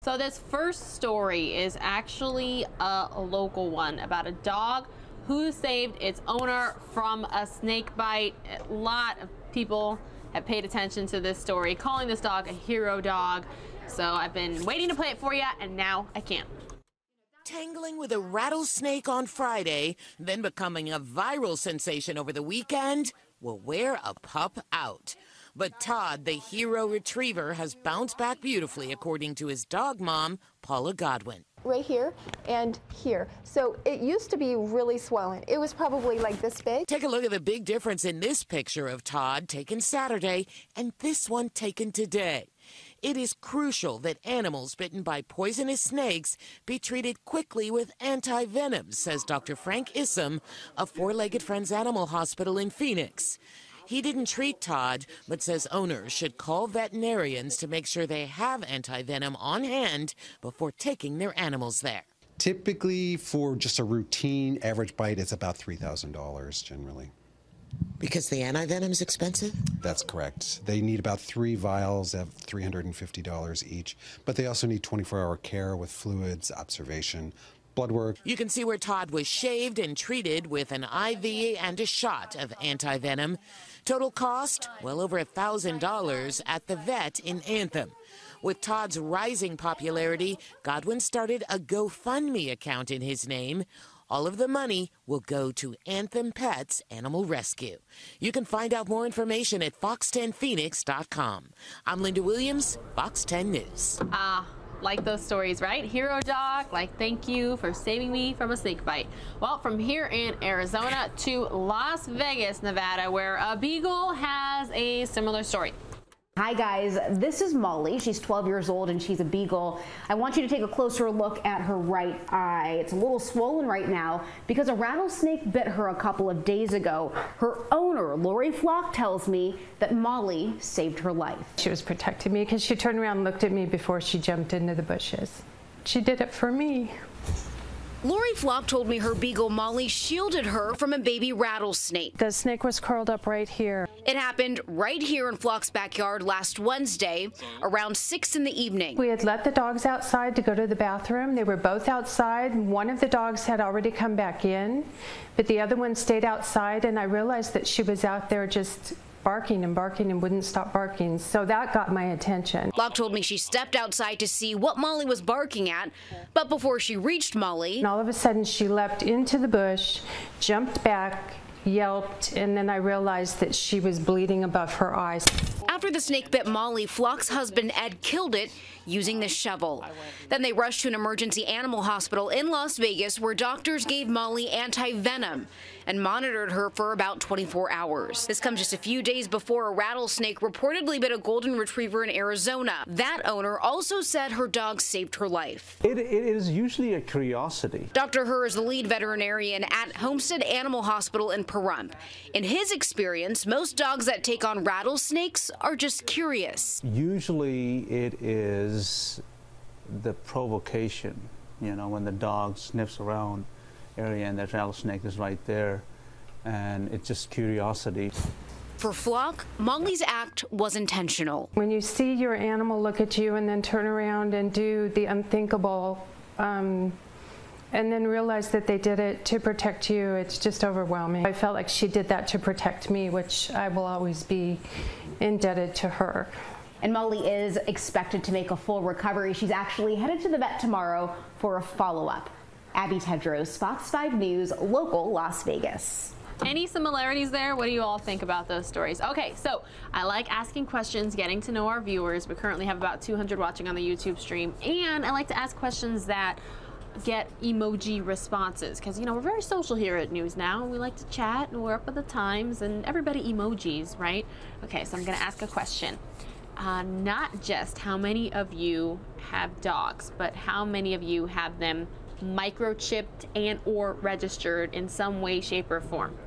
So this first story is actually a local one about a dog who saved its owner from a snake bite. A lot of people have paid attention to this story, calling this dog a hero dog. So I've been waiting to play it for you, and now I can. Tangling with a rattlesnake on Friday, then becoming a viral sensation over the weekend, will wear a pup out. But Todd, the hero retriever, has bounced back beautifully, according to his dog mom, Paula Godwin. Right here and here. So it used to be really swollen. It was probably like this big. Take a look at the big difference in this picture of Todd taken Saturday and this one taken today. It is crucial that animals bitten by poisonous snakes be treated quickly with anti-venom, says Dr. Frank Issam of Four Legged Friends Animal Hospital in Phoenix. He didn't treat Todd, but says owners should call veterinarians to make sure they have anti-venom on hand before taking their animals there. Typically, for just a routine average bite, it's about $3,000 generally. Because the anti-venom is expensive? That's correct. They need about 3 vials of $350 each, but they also need 24-hour care with fluids, observation, blood work. You can see where Todd was shaved and treated with an IV and a shot of anti-venom. Total cost, well over $1,000 at the vet in Anthem. With Todd's rising popularity, Godwin started a GoFundMe account in his name. All of the money will go to Anthem Pets Animal Rescue. You can find out more information at fox10phoenix.com. I'm Linda Williams, Fox 10 News. Like those stories, right? Hero dog, like thank you for saving me from a snake bite. Well, from here in Arizona to Las Vegas, Nevada, where a beagle has a similar story. Hi guys, this is Molly. She's 12 years old and she's a beagle. I want you to take a closer look at her right eye. It's a little swollen right now because a rattlesnake bit her a couple of days ago. Her owner, Lori Flock, tells me that Molly saved her life. She was protecting me because she turned around and looked at me before she jumped into the bushes. She did it for me. Lori Flock told me her beagle Molly shielded her from a baby rattlesnake. The snake was curled up right here. It happened right here in Flock's backyard last Wednesday around 6 in the evening. We had let the dogs outside to go to the bathroom. They were both outside. One of the dogs had already come back in, but the other one stayed outside, and I realized that she was out there just barking and barking and wouldn't stop barking, so that got my attention. Flock told me she stepped outside to see what Molly was barking at, but before she reached Molly, and all of a sudden she leapt into the bush, jumped back, yelped, and then I realized that she was bleeding above her eyes. After the snake bit Molly, Flock's husband Ed killed it using the shovel. Then they rushed to an emergency animal hospital in Las Vegas where doctors gave Molly anti-venom and monitored her for about 24 hours. This comes just a few days before a rattlesnake reportedly bit a golden retriever in Arizona. That owner also said her dog saved her life. It is usually a curiosity. Dr. Herr is the lead veterinarian at Homestead Animal Hospital in Pahrump. In his experience, most dogs that take on rattlesnakes are just curious. Usually it is the provocation, you know, when the dog sniffs around area and that rattlesnake is right there, and it's just curiosity. For Flock, Molly's act was intentional. When you see your animal look at you and then turn around and do the unthinkable, and then realize that they did it to protect you, it's just overwhelming. I felt like she did that to protect me, which I will always be indebted to her. And Molly is expected to make a full recovery. She's actually headed to the vet tomorrow for a follow-up. Abby Tedros, Fox 5 News, local Las Vegas. Any similarities there? What do you all think about those stories? Okay, so I like asking questions, getting to know our viewers. We currently have about 200 watching on the YouTube stream, and I like to ask questions that get emoji responses because, you know, we're very social here at News Now. We like to chat and we're up with the times, and everybody emojis, right? Okay, so I'm going to ask a question. Not just how many of you have dogs, but how many of you have them microchipped and or registered in some way, shape, or form,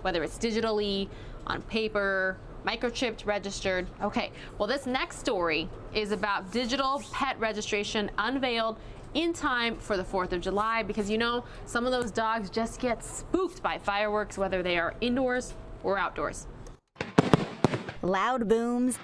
whether it's digitally, on paper, microchipped, registered. Okay, well, this next story is about digital pet registration unveiled in time for the 4th of July, because, you know, some of those dogs just get spooked by fireworks, whether they are indoors or outdoors. Loud booms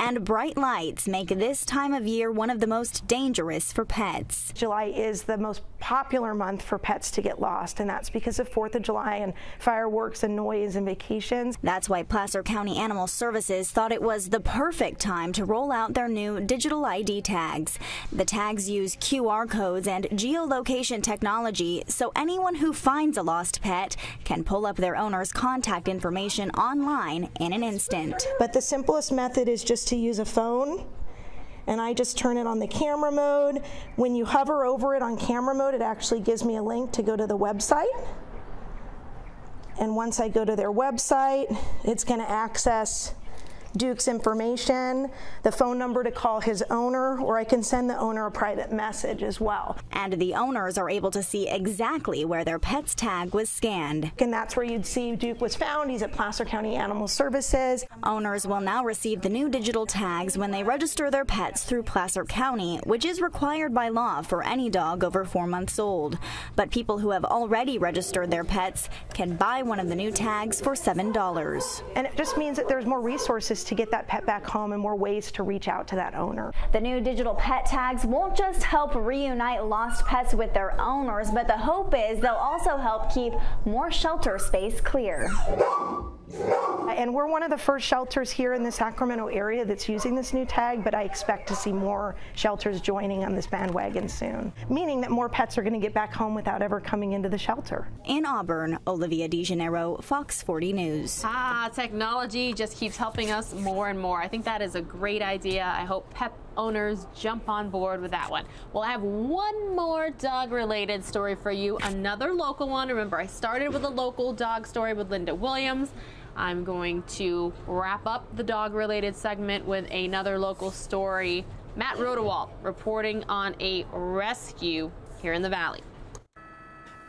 and bright lights make this time of year one of the most dangerous for pets. July is the most popular month for pets to get lost, and that's because of 4th of July and fireworks and noise and vacations. That's why Placer County Animal Services thought it was the perfect time to roll out their new digital ID tags. The tags use QR codes and geolocation technology, so anyone who finds a lost pet can pull up their owner's contact information online in an instant. But the simplest method is just to use a phone, and I just turn it on the camera mode. When you hover over it on camera mode, it actually gives me a link to go to the website. And once I go to their website, it's going to access Duke's information, the phone number to call his owner, or I can send the owner a private message as well. And the owners are able to see exactly where their pet's tag was scanned. And that's where you'd see Duke was found. He's at Placer County Animal Services. Owners will now receive the new digital tags when they register their pets through Placer County, which is required by law for any dog over 4 months old. But people who have already registered their pets can buy one of the new tags for $7. And it just means that there's more resources to get that pet back home and more ways to reach out to that owner. The new digital pet tags won't just help reunite lost pets with their owners, but the hope is they'll also help keep more shelter space clear. And we're one of the first shelters here in the Sacramento area that's using this new tag, but I expect to see more shelters joining on this bandwagon soon, meaning that more pets are going to get back home without ever coming into the shelter. In Auburn, Olivia DeJaneiro, Fox 40 News. Technology just keeps helping us more and more. I think that is a great idea. I hope pet owners jump on board with that one. Well, I have one more dog-related story for you, another local one. Remember, I started with a local dog story with Linda Williams. I'm going to wrap up the dog-related segment with another local story. Matt Rodewald reporting on a rescue here in the Valley.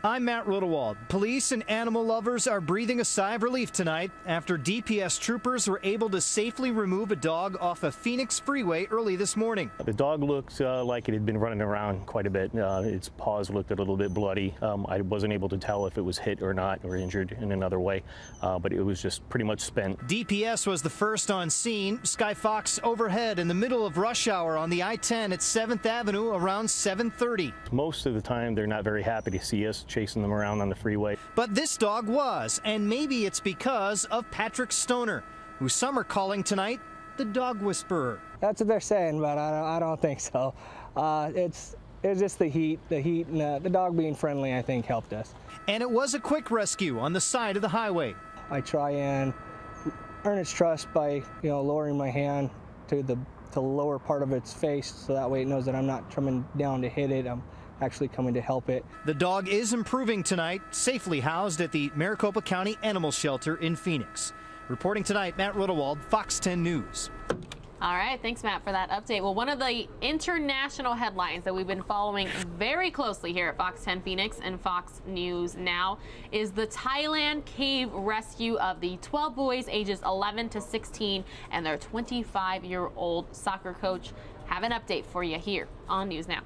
I'm Matt Rodewald. Police and animal lovers are breathing a sigh of relief tonight after DPS troopers were able to safely remove a dog off a Phoenix freeway early this morning. The dog looked like it had been running around quite a bit. Its paws looked a little bit bloody. I wasn't able to tell if it was hit or not or injured in another way, but it was just pretty much spent. DPS was the first on scene. Sky Fox overhead in the middle of rush hour on the I-10 at 7th Avenue around 7:30. Most of the time, they're not very happy to see us chasing them around on the freeway. But this dog was, and maybe it's because of Patrick Stoner, who some are calling tonight the dog whisperer. That's what they're saying, but I don't think so. It's just the heat and the dog being friendly, I think, helped us. And it was a quick rescue on the side of the highway. I try and earn its trust by, lowering my hand to the lower part of its face, so that way it knows that I'm not coming down to hit it. I'm actually coming to help it. The dog is improving tonight, safely housed at the Maricopa County Animal Shelter in Phoenix. Reporting tonight, Matt Rodewald, Fox 10 News. All right, thanks, Matt, for that update. Well, one of the international headlines that we've been following very closely here at Fox 10 Phoenix and Fox News Now is the Thailand cave rescue of the 12 boys ages 11 to 16 and their 25-year-old soccer coach. Have an update for you here on News Now.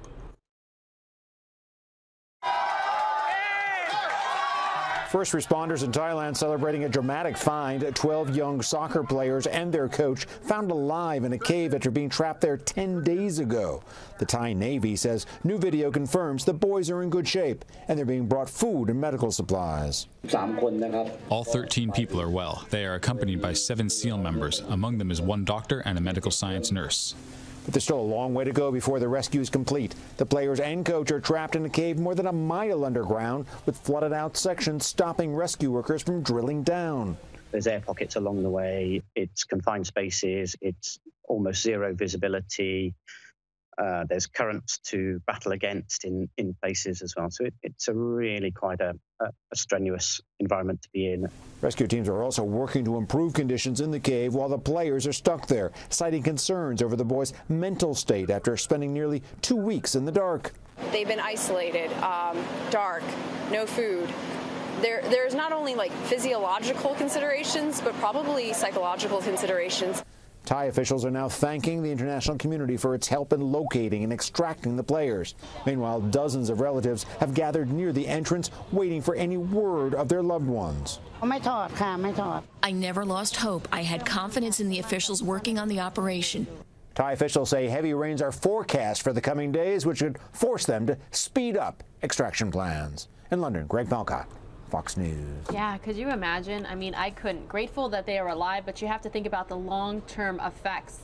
First responders in Thailand celebrating a dramatic find. 12 young soccer players and their coach found alive in a cave after being trapped there 10 days ago. The Thai Navy says new video confirms the boys are in good shape and they're being brought food and medical supplies. All 13 people are well. They are accompanied by 7 SEAL members. Among them is 1 doctor and a medical science nurse. But there's still a long way to go before the rescue is complete. The players and coach are trapped in a cave more than a mile underground, with flooded out sections stopping rescue workers from drilling down. There's air pockets along the way. It's confined spaces. It's almost zero visibility. There's currents to battle against in places as well. So it's a really quite a strenuous environment to be in. Rescue teams are also working to improve conditions in the cave while the players are stuck there, citing concerns over the boys' mental state after spending nearly 2 weeks in the dark. They've been isolated, dark, no food. There's not only like physiological considerations, but probably psychological considerations. Thai officials are now thanking the international community for its help in locating and extracting the players. Meanwhile, dozens of relatives have gathered near the entrance, waiting for any word of their loved ones. I never lost hope. I had confidence in the officials working on the operation. Thai officials say heavy rains are forecast for the coming days, which would force them to speed up extraction plans. In London, Greg Malcott, Fox News. Yeah, could you imagine? I mean, I couldn't. Grateful that they are alive, but you have to think about the long-term effects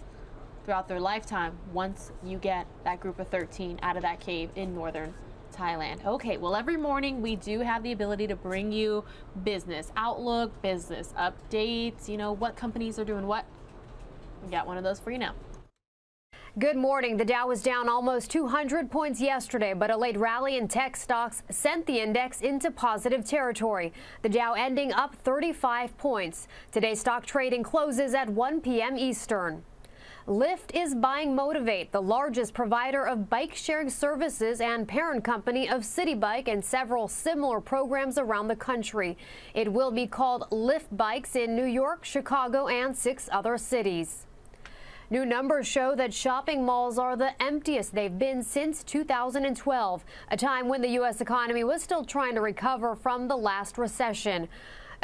throughout their lifetime once you get that group of 13 out of that cave in northern Thailand. Okay, well, every morning we do have the ability to bring you business outlook, business updates, you know, what companies are doing what. We got one of those for you now. Good morning. The Dow was down almost 200 points yesterday, but a late rally in tech stocks sent the index into positive territory. The Dow ending up 35 points. Today's stock trading closes at 1 p.m. Eastern. Lyft is buying Motivate, the largest provider of bike-sharing services and parent company of City Bike and several similar programs around the country. It will be called Lyft Bikes in New York, Chicago, and 6 other cities. New numbers show that shopping malls are the emptiest they've been since 2012, a time when the U.S. economy was still trying to recover from the last recession.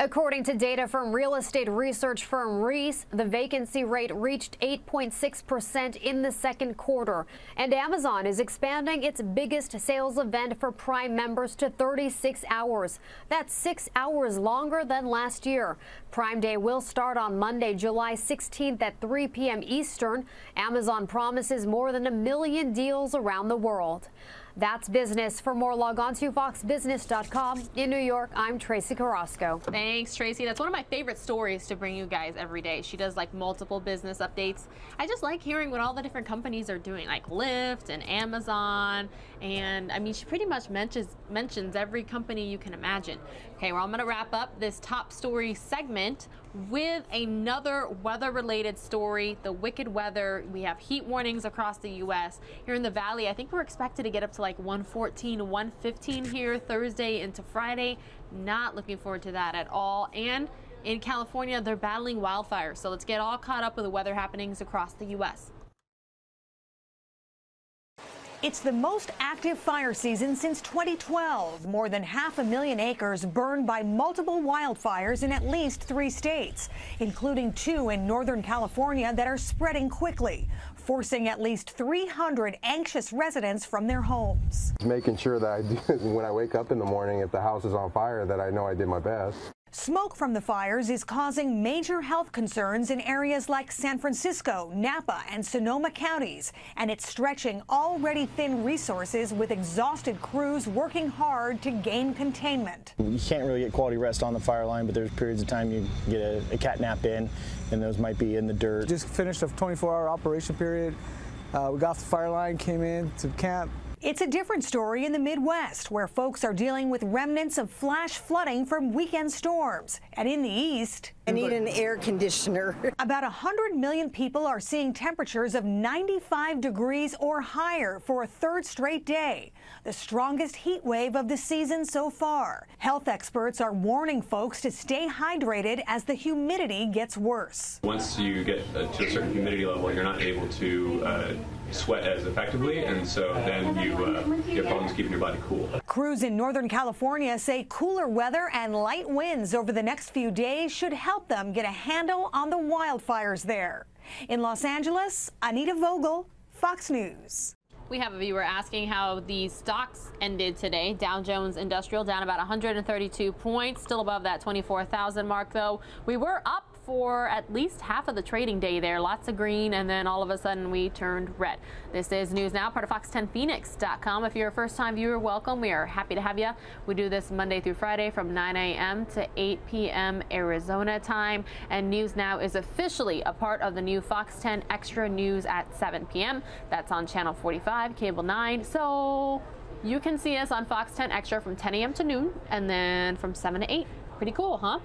According to data from real estate research firm Reis, the vacancy rate reached 8.6% in the second quarter. And Amazon is expanding its biggest sales event for Prime members to 36 hours. That's 6 hours longer than last year. Prime Day will start on Monday, July 16th at 3 p.m. Eastern. Amazon promises more than 1 million deals around the world. That's business. For more, log on to foxbusiness.com. In New York, I'm Tracy Carrasco. Thanks, Tracy. That's one of my favorite stories to bring you guys every day. She does like multiple business updates. I just like hearing what all the different companies are doing, like Lyft and Amazon. And I mean, she pretty much mentions every company you can imagine. Okay, well, I'm going to wrap up this top story segment with another weather-related story, the wicked weather. We have heat warnings across the U.S. Here in the Valley, I think we're expected to get up to like 114, 115 here Thursday into Friday. Not looking forward to that at all. And in California, they're battling wildfires. So let's get all caught up with the weather happenings across the U.S. It's the most active fire season since 2012. More than 500,000 acres burned by multiple wildfires in at least 3 states, including 2 in Northern California that are spreading quickly, forcing at least 300 anxious residents from their homes. Making sure that when I wake up in the morning, if the house is on fire, that I know I did my best. Smoke from the fires is causing major health concerns in areas like San Francisco, Napa, and Sonoma counties, and it's stretching already thin resources with exhausted crews working hard to gain containment. You can't really get quality rest on the fire line, but there's periods of time you get a cat nap in, and those might be in the dirt. Just finished a 24-hour operation period. We got off the fire line, came in to camp. It's a different story in the Midwest, where folks are dealing with remnants of flash flooding from weekend storms. And in the East, I need an air conditioner. About 100 million people are seeing temperatures of 95 degrees or higher for a 3rd straight day, the strongest heat wave of the season so far. Health experts are warning folks to stay hydrated as the humidity gets worse. Once you get to a certain humidity level, you're not able to sweat as effectively, and so then you have problems keeping your body cool. Crews in Northern California say cooler weather and light winds over the next few days should help them get a handle on the wildfires there. In Los Angeles, Anita Vogel, Fox News. We have a viewer asking how the stocks ended today. Dow Jones Industrial down about 132 points, still above that 24,000 mark, though. We were up for at least half of the trading day there. Lots of green, and then all of a sudden we turned red. This is News Now, part of Fox10Phoenix.com. If you're a first-time viewer, welcome. We are happy to have you. We do this Monday through Friday from 9 a.m. to 8 p.m. Arizona time. And News Now is officially a part of the new Fox 10 Extra News at 7 p.m. That's on Channel 45, Cable 9. So you can see us on Fox 10 Extra from 10 a.m. to noon, and then from 7 to 8. Pretty cool, huh?